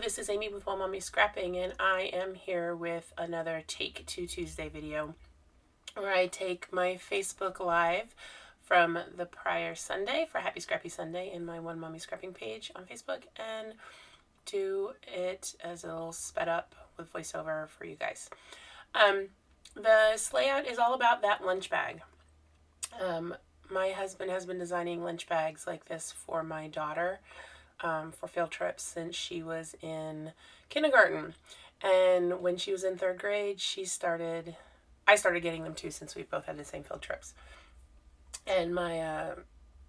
this is Amy with One Mommy Scrapping, and I am here with another Take Two Tuesday video where I take my Facebook Live from the prior Sunday for Happy Scrappy Sunday in my One Mommy Scrapping page on Facebook and do it as a little sped up with voiceover for you guys. This layout is all about that lunch bag. My husband has been designing lunch bags like this for my daughter for field trips since she was in kindergarten. And when she was in third grade, I started getting them too since we both had the same field trips. And one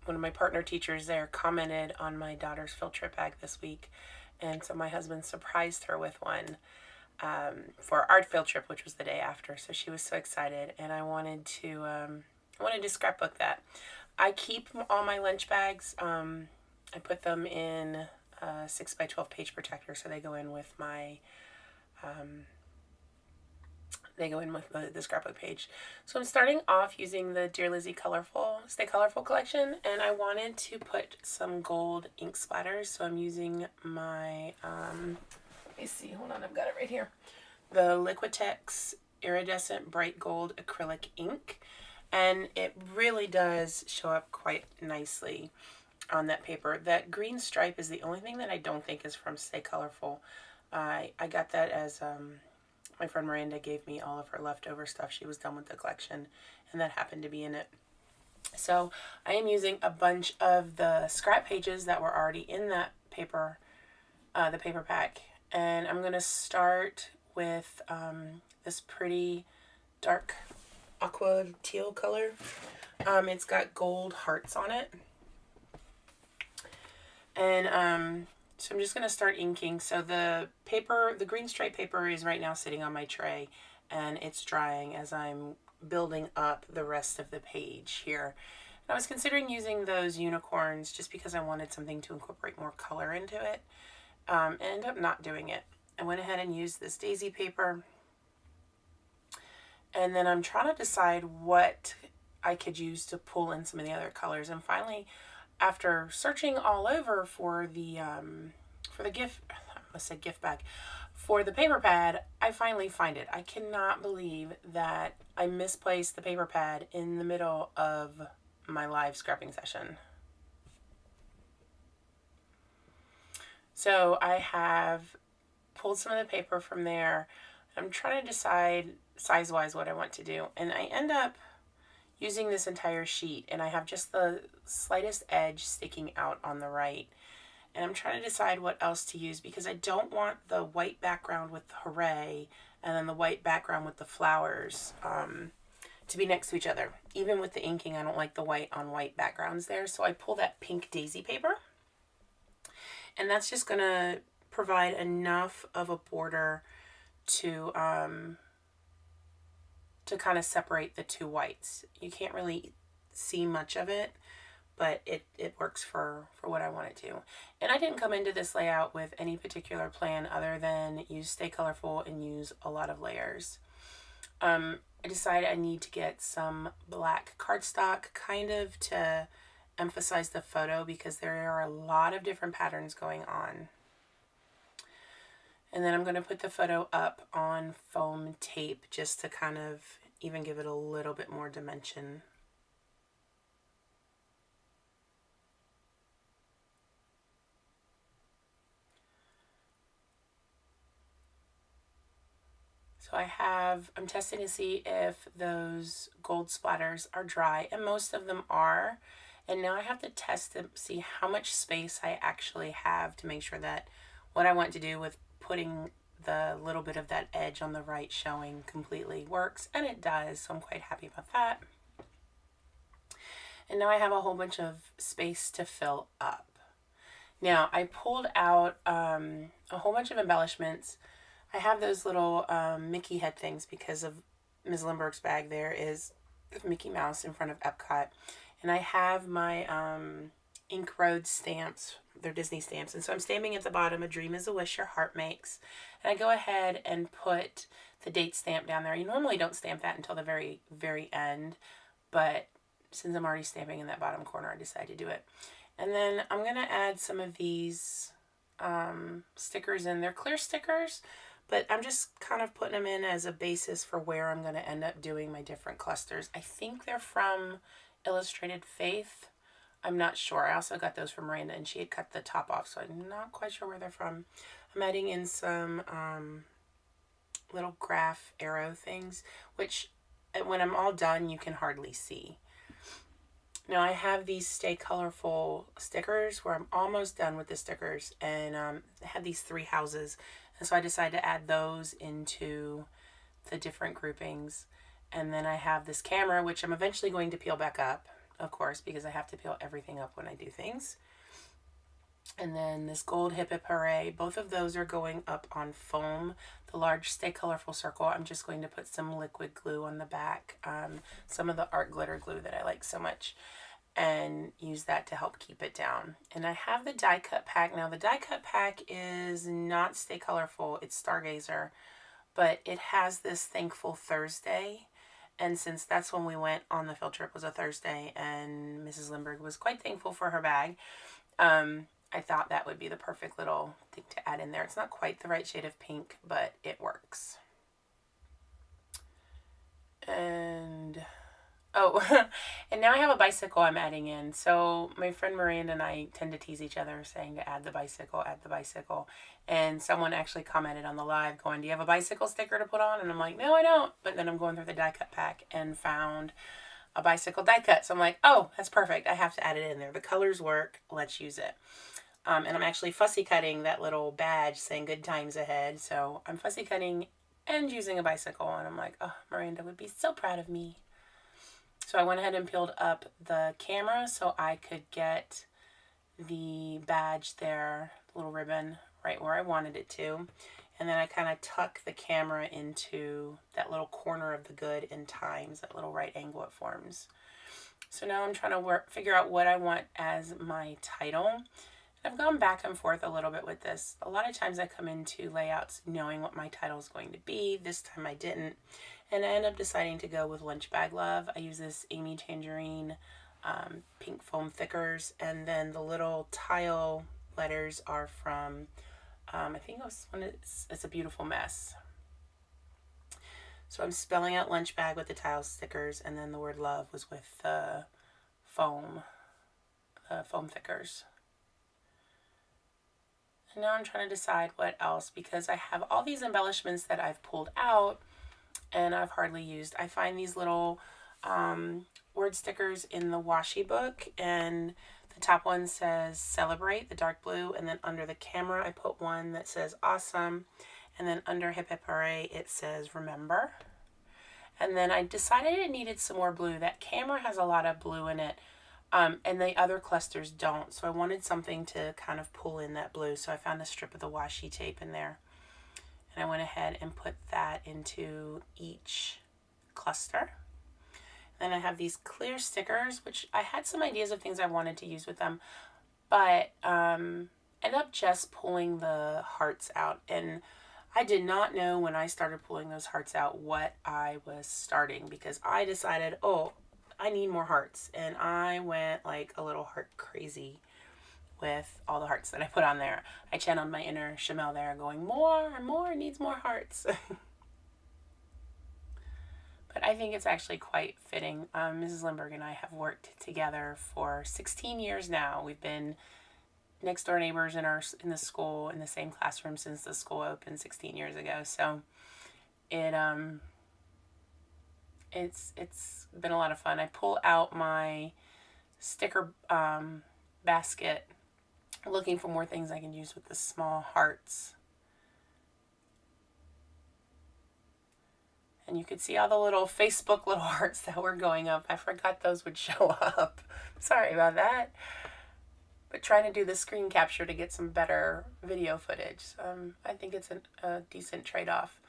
of my partner teachers there commented on my daughter's field trip bag this week. And so my husband surprised her with one for our field trip, which was the day after. So she was so excited, and I wanted to scrapbook that. I keep all my lunch bags. I put them in a 6x12 page protector, so they go in with my the scrapbook page. So I'm starting off using the Dear Lizzy Stay Colorful collection, and I wanted to put some gold ink splatters. So I'm using my let me see, hold on, I've got it right here. The Liquitex Iridescent Bright Gold Acrylic Ink, and it really does show up quite nicely on that paper. That green stripe is the only thing that I don't think is from Stay Colorful. I got that as my friend Miranda gave me all of her leftover stuff. She was done with the collection, and that happened to be in it. So I am using a bunch of the scrap pages that were already in that paper, the paper pack, and I'm going to start with this pretty dark aqua teal color. It's got gold hearts on it. And so I'm just going to start inking. So the green stripe paper is right now sitting on my tray, and it's drying as I'm building up the rest of the page here. And I was considering using those unicorns just because I wanted something to incorporate more color into it. Ended up not doing it. I went ahead and used this daisy paper. And then I'm trying to decide what I could use to pull in some of the other colors. And finally, after searching all over for the gift bag, for the paper pad, I finally find it. I cannot believe that I misplaced the paper pad in the middle of my live scrapping session. So I have pulled some of the paper from there. I'm trying to decide size-wise what I want to do, and I end up using this entire sheet, and I have just the slightest edge sticking out on the right. And I'm trying to decide what else to use because I don't want the white background with Hooray and then the white background with the flowers to be next to each other. Even with the inking, I don't like the white on white backgrounds there. So I pull that pink daisy paper, and that's just going to provide enough of a border to kind of separate the two whites. You can't really see much of it, but it works for what I want it to. And I didn't come into this layout with any particular plan other than use Stay Colorful and use a lot of layers. I decided I need to get some black cardstock kind of to emphasize the photo because there are a lot of different patterns going on. And then I'm going to put the photo up on foam tape just to kind of even give it a little bit more dimension. So I'm testing to see if those gold splatters are dry, and most of them are. And now I have to test to see how much space I actually have to make sure that what I want to do with putting the little bit of that edge on the right showing completely works, and it does, so I'm quite happy about that. And now I have a whole bunch of space to fill up. Now I pulled out a whole bunch of embellishments. I have those little Mickey head things because of Ms. Lindbergh's bag. There is Mickey Mouse in front of Epcot, and I have my Ink Road stamps. They're Disney stamps, and so I'm stamping at the bottom, "A dream is a wish your heart makes," and I go ahead and put the date stamp down there. You normally don't stamp that until the very, very end, but since I'm already stamping in that bottom corner, I decided to do it. And then I'm going to add some of these stickers in. They're clear stickers, but I'm just kind of putting them in as a basis for where I'm going to end up doing my different clusters. I think they're from Illustrated Faith. I'm not sure. I also got those from Miranda, and she had cut the top off, so I'm not quite sure where they're from. I'm adding in some little graph arrow things, which when I'm all done, you can hardly see. Now I have these Stay Colorful stickers where I'm almost done with the stickers, and I had these 3 houses, and so I decided to add those into the different groupings. And then I have this camera, which I'm eventually going to peel back up, of course, because I have to peel everything up when I do things. And then this gold Hip Hip Hooray, both of those are going up on foam. The large Stay Colorful circle, I'm just going to put some liquid glue on the back, some of the art glitter glue that I like so much, and use that to help keep it down. And I have the die cut pack. Now the die cut pack is not Stay Colorful, it's Stargazer, but it has this Thankful Thursday. And since that's when we went on the field trip, was a Thursday, and Mrs. Lindbergh was quite thankful for her bag, I thought that would be the perfect little thing to add in there. It's not quite the right shade of pink, but it works. And, oh, and now I have a bicycle I'm adding in. So my friend Miranda and I tend to tease each other saying to add the bicycle, add the bicycle. And someone actually commented on the live going, do you have a bicycle sticker to put on? And I'm like, no, I don't. But then I'm going through the die cut pack and found a bicycle die cut. So I'm like, oh, that's perfect. I have to add it in there. The colors work. Let's use it. And I'm actually fussy cutting that little badge saying good times ahead. So I'm fussy cutting and using a bicycle. And I'm like, oh, Miranda would be so proud of me. So I went ahead and peeled up the camera so I could get the badge there, the little ribbon, right where I wanted it to. And then I kind of tuck the camera into that little corner of the good in times, that little right angle it forms. So now I'm trying to figure out what I want as my title. I've gone back and forth a little bit with this. A lot of times I come into layouts knowing what my title is going to be. This time I didn't. And I end up deciding to go with Lunch Bag Love. I use this Amy Tangerine pink foam thickers. And then the little tile letters are from, I think it was when it's a Beautiful Mess. So I'm spelling out lunch bag with the tile stickers. And then the word love was with the foam thickers. And now I'm trying to decide what else, because I have all these embellishments that I've pulled out and I've hardly used. I find these little word stickers in the washi book, and the top one says celebrate, the dark blue, and then under the camera I put one that says awesome, and then under Hip Hip Hooray it says remember. And then I decided it needed some more blue. That camera has a lot of blue in it. And the other clusters don't. So I wanted something to kind of pull in that blue. So I found a strip of the washi tape in there. And I went ahead and put that into each cluster. Then I have these clear stickers, which I had some ideas of things I wanted to use with them. But ended up just pulling the hearts out. And I did not know when I started pulling those hearts out what I was starting. Because I decided, oh, I need more hearts, and I went like a little heart crazy with all the hearts that I put on there. I channeled my inner Shamel there going, more and more, needs more hearts. But I think it's actually quite fitting. Mrs. Lindbergh and I have worked together for 16 years now. We've been next door neighbors in the school, in the same classroom since the school opened 16 years ago. So it's been a lot of fun. I pull out my sticker basket looking for more things I can use with the small hearts. And you could see all the little Facebook little hearts that were going up. I forgot those would show up. Sorry about that. But trying to do the screen capture to get some better video footage. I think it's a decent trade-off.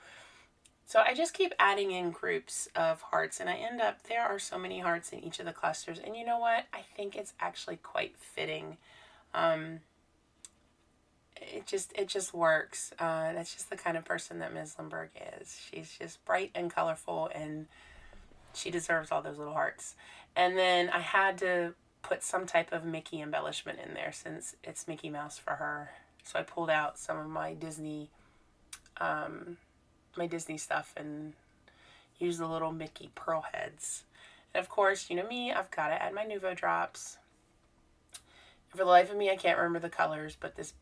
So I just keep adding in groups of hearts, and I end up, there are so many hearts in each of the clusters. And you know what? I think it's actually quite fitting. It just works. That's just the kind of person that Ms. Lindbergh is. She's just bright and colorful, and she deserves all those little hearts. And then I had to put some type of Mickey embellishment in there since it's Mickey Mouse for her So I pulled out some of my Disney stuff and used the little Mickey pearl heads. And of course, you know me, I've got to add my Nuvo drops. And for the life of me, I can't remember the colors, but this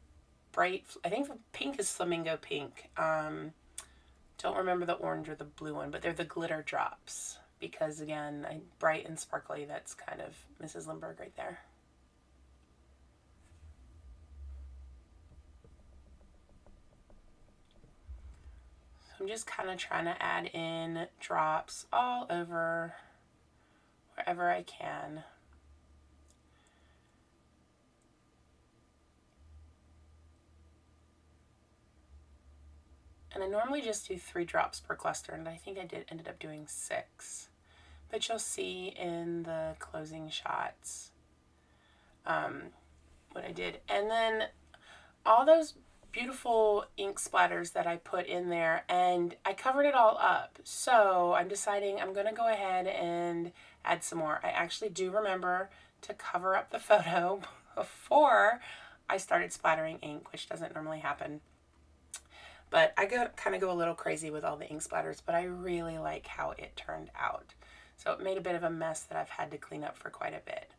bright, I think the pink is Flamingo Pink. Don't remember the orange or the blue one, but they're the glitter drops. Because again, bright and sparkly, that's kind of Mrs. Lindbergh right there. So I'm just kind of trying to add in drops all over wherever I can. And I normally just do 3 drops per cluster, and I think I ended up doing 6. But you'll see in the closing shots what I did. And then all those beautiful ink splatters that I put in there, and I covered it all up. So I'm deciding I'm going to go ahead and add some more. I actually do remember to cover up the photo before I started splattering ink, which doesn't normally happen. But I kind of go a little crazy with all the ink splatters, but I really like how it turned out. So it made a bit of a mess that I've had to clean up for quite a bit.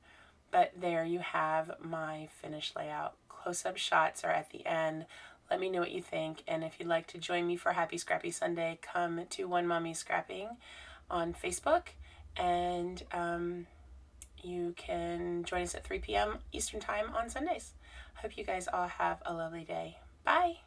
But there you have my finished layout. Close-up shots are at the end. Let me know what you think. And if you'd like to join me for Happy Scrappy Sunday, come to One Mommy Scrapping on Facebook. And you can join us at 3 p.m. Eastern Time on Sundays. Hope you guys all have a lovely day. Bye.